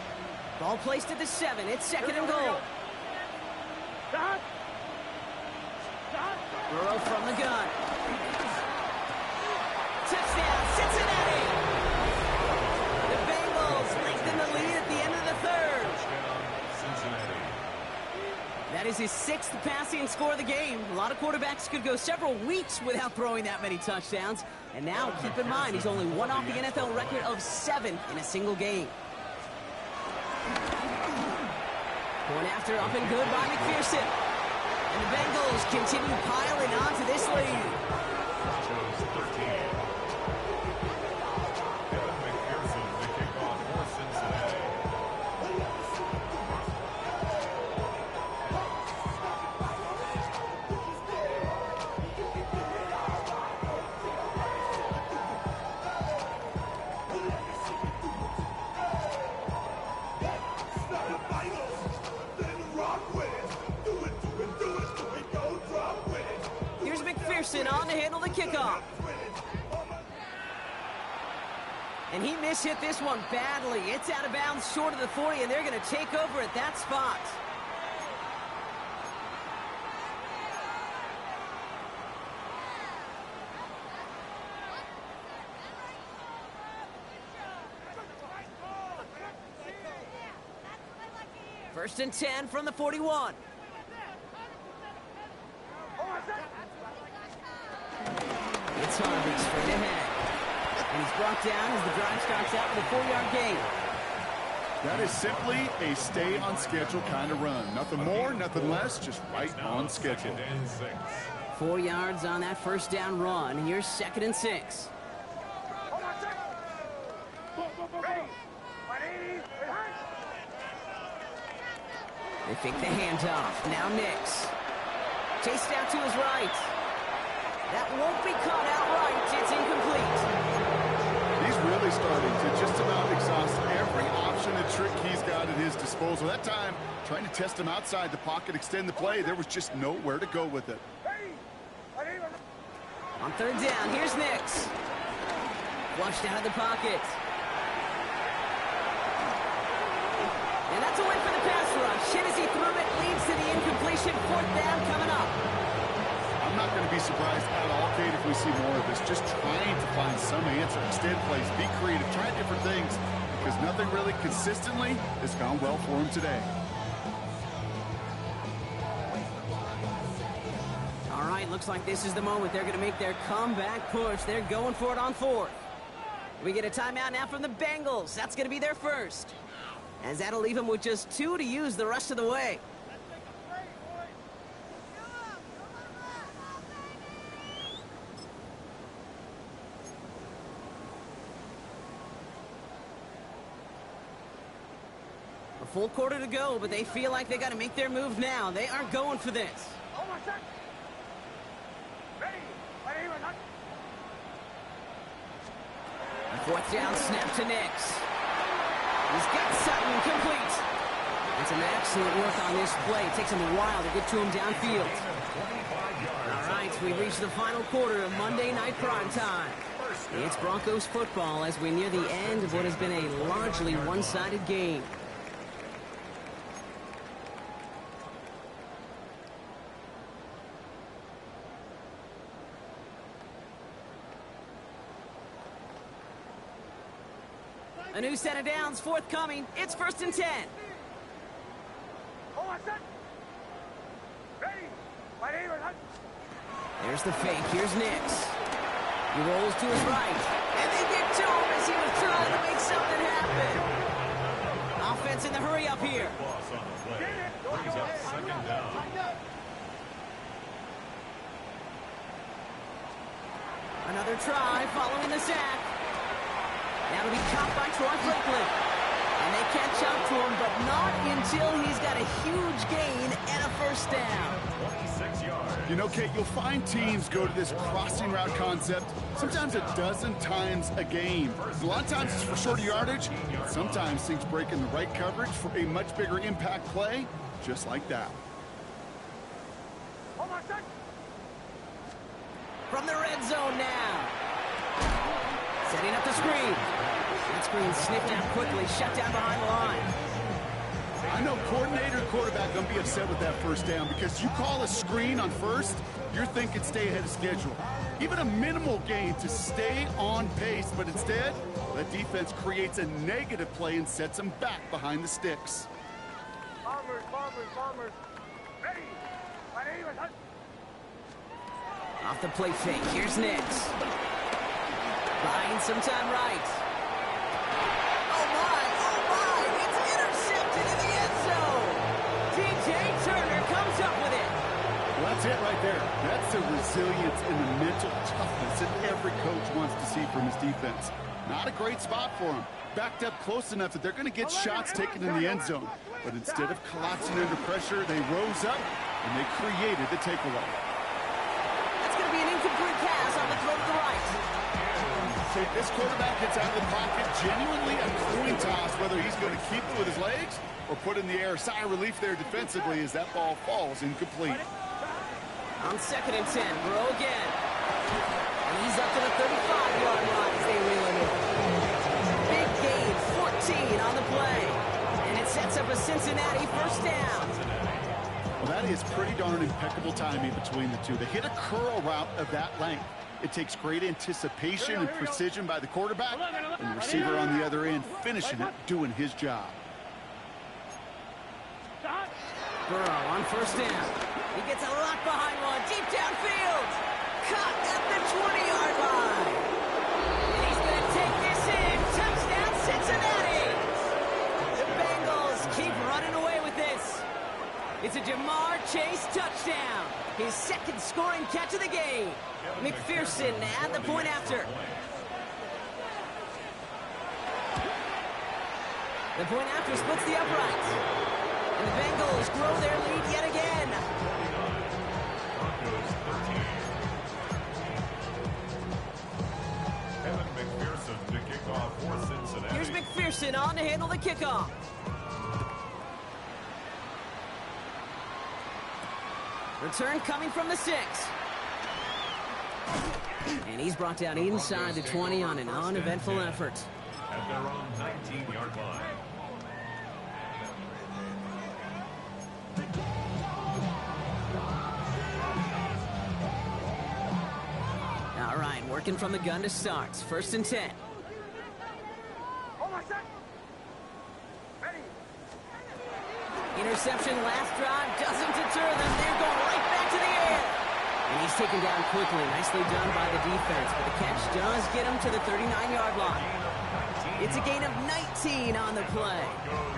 [SPEAKER 2] Ball placed at the 7. It's 2nd and goal.
[SPEAKER 3] Stop. Stop.
[SPEAKER 2] Burrow from the gun. Touchdown, Cincinnati! The Bengals lengthen the lead at the end of the 3rd.
[SPEAKER 1] Cincinnati.
[SPEAKER 2] That is his 6th passing score of the game. A lot of quarterbacks could go several weeks without throwing that many touchdowns. And now, keep in mind, he's only one off the NFL record of 7 in a single game. Going after, up and good by McPherson. And the Bengals continue piling on to this lead.
[SPEAKER 1] Chose 13. Kevin McPherson, the kickoff for Cincinnati.
[SPEAKER 2] On to handle the kickoff. And he mishit this one badly. It's out of bounds short of the 40, and they're going to take over at that spot. First and 10 from the 41. It's Harvey straight ahead. And he's brought down as the drive starts out with a 4-yard gain.
[SPEAKER 4] That is simply a stay-on-schedule kind of run. Nothing more, nothing less, just right on schedule.
[SPEAKER 1] 2nd and 6.
[SPEAKER 2] 4 yards on that first down run. Here's 2nd and 6. They fake the handoff. Now Nix. Chased out to his right. That won't be caught outright. It's incomplete.
[SPEAKER 4] He's really starting to just about exhaust every option and trick he's got at his disposal. That time, trying to test him outside the pocket, extend the play, there was just nowhere to go with it.
[SPEAKER 2] On third down, here's Nix. Flushed out of the pocket. And that's a win for the pass rush. Hit as he threw it, leads to the incompletion. 4th down coming up.
[SPEAKER 4] I'm not going to be surprised at all, Kate, if we see more of this. Just trying to find some answer. Extend plays, be creative, try different things, because nothing really consistently has gone well for him today.
[SPEAKER 2] All right, looks like this is the moment. They're going to make their comeback push. They're going for it on 4th. We get a timeout now from the Bengals. That's going to be their first. As that'll leave them with just 2 to use the rest of the way. full quarter to go, but they feel like they got to make their move now. They aren't going for this. Fourth down, snap to Nix. He's got Sutton complete. And some excellent work on this play. It takes him a while to get to him downfield. All right, we reach the final quarter of Monday Night Prime Time. It's Broncos football as we near the end of what has been a largely one-sided game. A new set of downs forthcoming. It's 1st and 10. There's the fake. Here's Nix. He rolls to his right. And they get to him as he was trying to make something happen. Offense in the hurry up here. Another try following the sack. That'll be caught by Troy Franklin. And they catch up to him, but not until he's got a huge gain and a first down.
[SPEAKER 1] 26 yards.
[SPEAKER 4] You know, Kate, you'll find teams go to this crossing route concept sometimes a dozen times a game. A lot of times it's for shorter yardage. Sometimes things break in the right coverage for a much bigger impact play, just like that.
[SPEAKER 2] From the red zone now. Setting up the screen. That screen sniffed out quickly, shut down behind the line.
[SPEAKER 4] I know coordinator and quarterback going to be upset with that first down because you call a screen on first, you're thinking stay ahead of schedule. Even a minimal gain to stay on pace, but instead, the defense creates a negative play and sets them back behind the sticks.
[SPEAKER 3] Bombers. Ready.
[SPEAKER 2] Off the play fake, here's Nix. Buying some time right. Oh my, it's intercepted in the end zone. DJ Turner comes up with it.
[SPEAKER 4] Well, that's it right there. That's the resilience and the mental toughness that every coach wants to see from his defense. Not a great spot for him. Backed up close enough that they're going to get shots taken in the end zone. But instead of collapsing under pressure, they rose up and they created the takeaway.
[SPEAKER 2] That's going to be an incomplete pass on the throw to the right.
[SPEAKER 4] So this quarterback gets out of the pocket, genuinely a coin toss, whether he's going to keep it with his legs or put it in the air. Sigh of relief there defensively as that ball falls incomplete.
[SPEAKER 2] On 2nd and 10, Burrow again. And he's up to the 35-yard line as they reel him in. Big gain, 14 on the play. And it sets up a Cincinnati first down.
[SPEAKER 4] Well, that is pretty darn impeccable timing between the two. They hit a curl route of that length. It takes great anticipation and precision by the quarterback, and the receiver on the other end finishing it, doing his job.
[SPEAKER 2] Burrow on first down. He gets a lock behind one, deep downfield. Caught at the 20-yard line. And he's going to take this in. Touchdown, Cincinnati. The Bengals keep running away with this. It's a Jamar Chase touchdown. His second scoring catch of the game. McPherson at the point after. The point after splits the uprights. And the Bengals grow their lead yet again.
[SPEAKER 1] Broncos 13. Kevin McPherson to kick off for Cincinnati.
[SPEAKER 2] Here's McPherson on to handle the kickoff. Return coming from the 6. And he's brought down inside the 20 on an uneventful effort.
[SPEAKER 1] At their own 19-yard line.
[SPEAKER 2] All right, working from the gun to start. 1st and 10. Interception last drive doesn't deter them. They're going right back to the air. And he's taken down quickly. Nicely done by the defense. But the catch does get him to the 39-yard line. It's a gain of 19 on the play.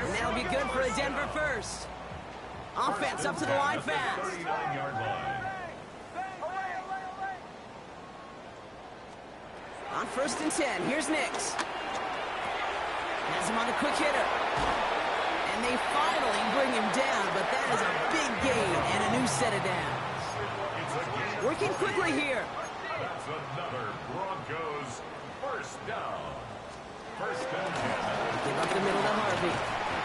[SPEAKER 2] And that'll be good for a Denver first. Offense up to the line fast.
[SPEAKER 1] 39-yard line.
[SPEAKER 2] On 1st and 10, here's Nix. Has him on the quick hitter. And they finally bring him down, but that is a big gain and a new set of downs. Working quickly here.
[SPEAKER 1] That's another Broncos first down. First down.
[SPEAKER 2] Give up the middle to Harvey.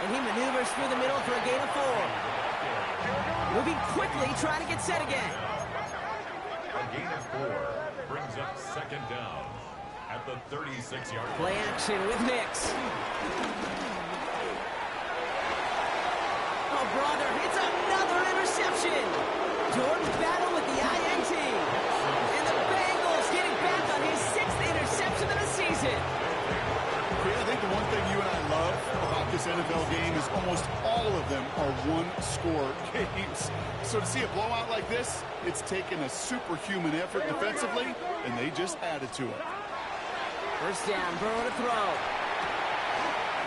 [SPEAKER 2] And he maneuvers through the middle for a gain of 4. Moving quickly, trying to get set again.
[SPEAKER 1] A gain of 4 brings up second down at the 36-yard line.
[SPEAKER 2] Play action with Nix. Oh, brother, it's another interception. Jordan's battle with the INT. And the Bengals getting back on his 6th interception of the season.
[SPEAKER 4] Yeah, I think the one thing you and I love about this NFL game is almost all of them are one-score games. So to see a blowout like this, it's taken a superhuman effort defensively, and they just added to it.
[SPEAKER 2] First down, Burrow to throw.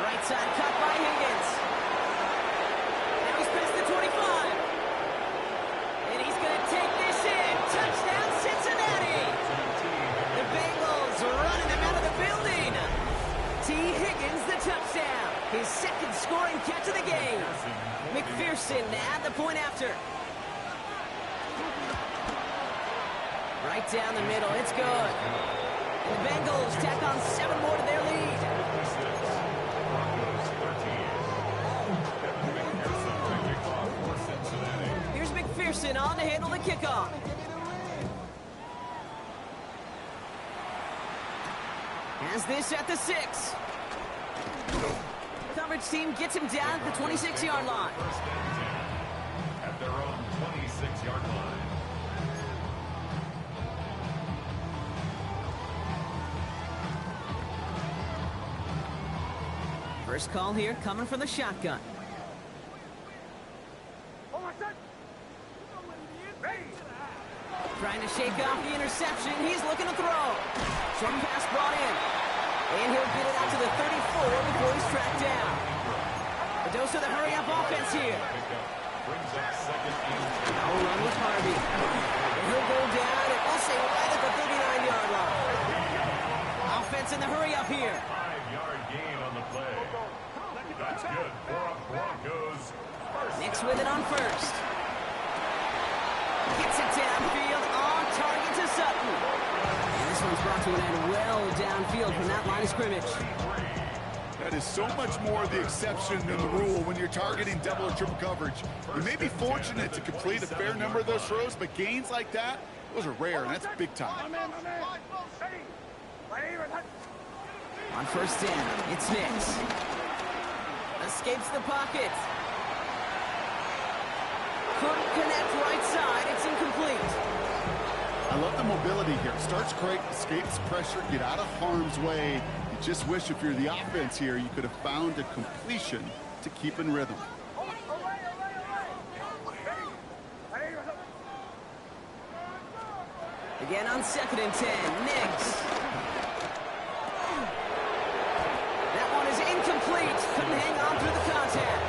[SPEAKER 2] Right side cut by Higgins. Now he's past the 25. And he's going to take this in. Touchdown, Cincinnati. The Bengals running him out of the building. T. Higgins, the touchdown. His second scoring catch of the game. McPherson to add the point after. Right down the middle. It's good. And the Bengals tack on 7 more to their lead. Here's McPherson on to handle the kickoff. Has this at the 6. Coverage team gets him down at the 26-yard line.
[SPEAKER 1] At their own 26-yard line.
[SPEAKER 2] First call here coming from the shotgun. Trying to shake off the interception. He's looking to throw. Short pass brought in. And he'll get it out to the 34 before he's tracked down. A dose of the hurry-up offense here. Now run with Harvey. And he'll go down and we'll say right at the 39-yard line. Offense in the hurry-up here.
[SPEAKER 1] 5-yard gain on the play. That's good for a Broncos first.
[SPEAKER 2] Nix with it on first. Gets it downfield, on target to Sutton. And this one's brought to an end well downfield from that line of scrimmage.
[SPEAKER 4] That is so much more the exception than the rule when you're targeting double or triple coverage. You may be fortunate to complete a fair number of those throws, but gains like that, those are rare, and that's big time.
[SPEAKER 2] On first down, it's Nix. Escapes the pocket. Couldn't connect right side. It's incomplete.
[SPEAKER 4] I love the mobility here. Starts great, escapes pressure, get out of harm's way. You just wish if you're the offense here, you could have found a completion to keep in rhythm.
[SPEAKER 2] Again on 2nd and 10, Nix. That one is incomplete. Couldn't hang on through the contact.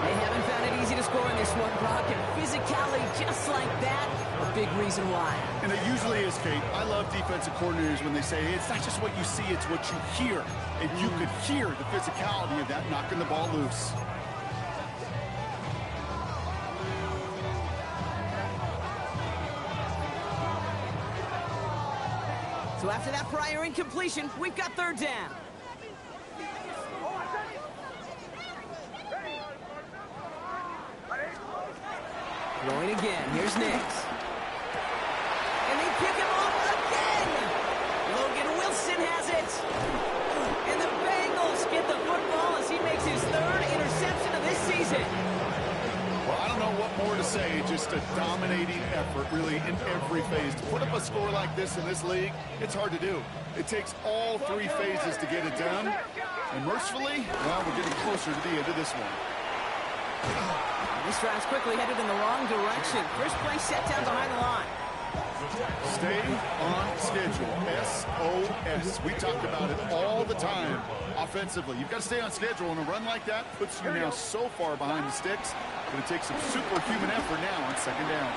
[SPEAKER 2] They haven't found it easy to score in this one, Brock, and physicality just like that, a big reason why.
[SPEAKER 4] And it usually is, Kate. I love defensive coordinators when they say, hey, it's not just what you see, it's what you hear. And you could hear the physicality of that knocking the ball loose.
[SPEAKER 2] So after that prior incompletion, we've got 3rd down. Throwing again. Here's Nix. And they pick him off again. Logan Wilson has it. And the Bengals get the football as he makes his 3rd interception of this season.
[SPEAKER 4] Well, I don't know what more to say. Just a dominating effort, really, in every phase. To put up a score like this in this league, it's hard to do. It takes all 3 phases to get it done. And mercifully, well, we're getting closer to the end of this one.
[SPEAKER 2] This drive's quickly headed in the wrong direction. First play set down behind the line.
[SPEAKER 4] Stay on schedule. SOS. We talk about it all the time offensively. You've got to stay on schedule, and a run like that puts you now so far behind the sticks. Going to take some superhuman effort now on 2nd down.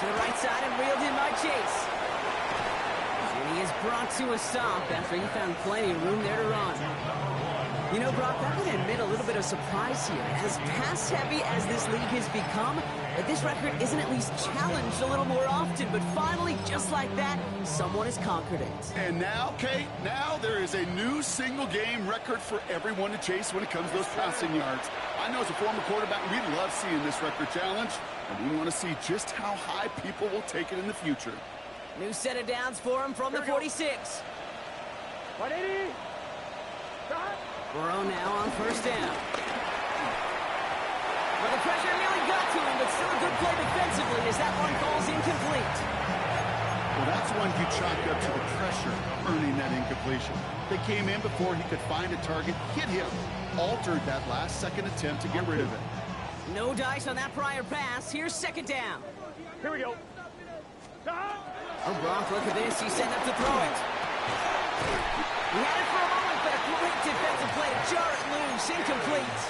[SPEAKER 2] To the right side and reeled in by Chase. And he is brought to a stop after he found plenty of room there to run. You know, Brock, I'm going to admit a little bit of surprise here. As pass-heavy as this league has become, that this record isn't at least challenged a little more often. But finally, just like that, someone has conquered it.
[SPEAKER 4] And now, Kate, now there is a new single-game record for everyone to chase when it comes to those passing yards. I know as a former quarterback, we love seeing this record challenge, and we want to see just how high people will take it in the future.
[SPEAKER 2] New set of downs for him from the 46.
[SPEAKER 3] 180. Stop.
[SPEAKER 2] Burrow now on first down. Well, the pressure nearly got to him, but still a good play defensively as that one falls incomplete.
[SPEAKER 4] Well, that's one you chalk up to the pressure earning that incompletion. They came in before he could find a target, hit him, altered that last-second attempt to get rid of it.
[SPEAKER 2] No dice on that prior pass. Here's second down.
[SPEAKER 3] Here we go. Stop.
[SPEAKER 2] Oh, Brock, look at this. He's setting up to throw it. He had it for a moment, but a great defensive play to jar it loose. Incomplete.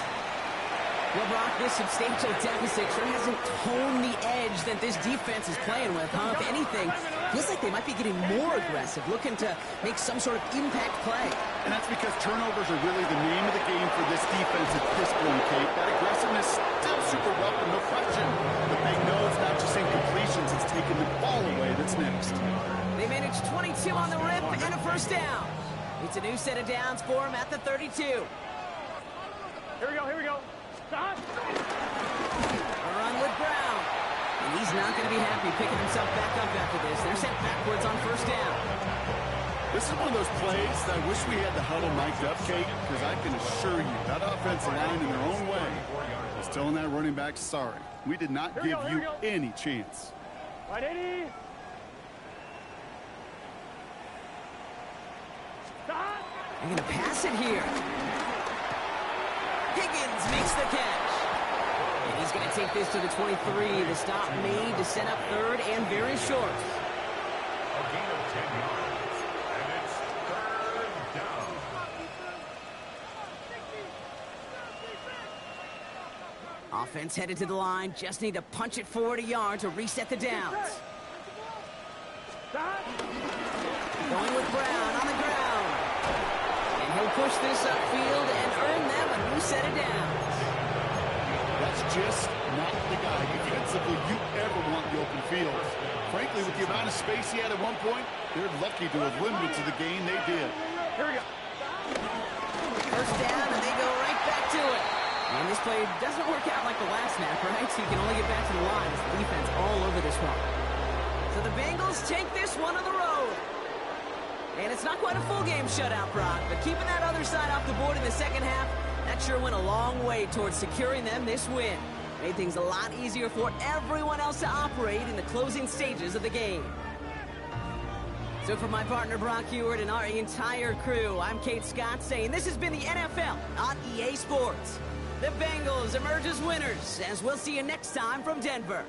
[SPEAKER 2] Well, Brock, this substantial deficit sure hasn't toned the edge that this defense is playing with, huh? If anything, feels like they might be getting more aggressive, looking to make some sort of impact play.
[SPEAKER 4] And that's because turnovers are really the name of the game for this defense at this point, Kate. That aggressiveness still super welcome, no question. But they know it's not just incompletions, it's taking the ball away that's next.
[SPEAKER 2] They managed 22 on the rip and a first down. It's a new set of downs for him at the 32.
[SPEAKER 3] Here we go. Here we go. Stop.
[SPEAKER 2] A run with Brown. And he's not going to be happy picking himself back up after this. They're sent backwards on first down.
[SPEAKER 4] This is one of those plays that I wish we had the huddle mic'd up, Kate, because I can assure you that offensive line in their own way is telling that running back, sorry, we did not give you any chance.
[SPEAKER 3] 180. Stop.
[SPEAKER 2] They're going to pass it here. Higgins makes the catch. And he's going to take this to the 23. The stop made to set up third and very short.
[SPEAKER 1] A gain of 10 yards, and it's third down.
[SPEAKER 2] Offense headed to the line. Just need to punch it forward a yard to reset the downs.
[SPEAKER 3] Stop.
[SPEAKER 2] Going with Brown on the ground. And he'll push this upfield and earn them a new set of downs.
[SPEAKER 4] That's just not the guy defensively you ever want in the open field. Frankly, with the amount of space he had at one point, they're lucky to have limited to the gain they did.
[SPEAKER 3] Here we go.
[SPEAKER 2] First down, and they go right back to it. And this play doesn't work out like the last snap, right? So you can only get back to the line. It's the defense all over this one. So the Bengals take this one on the road. And it's not quite a full game shutout, Brock, but keeping that other side off the board in the second half, that sure went a long way towards securing them this win. Made things a lot easier for everyone else to operate in the closing stages of the game. So for my partner Brock Heward and our entire crew, I'm Kate Scott saying this has been the NFL on EA Sports. The Bengals emerge as winners, as we'll see you next time from Denver.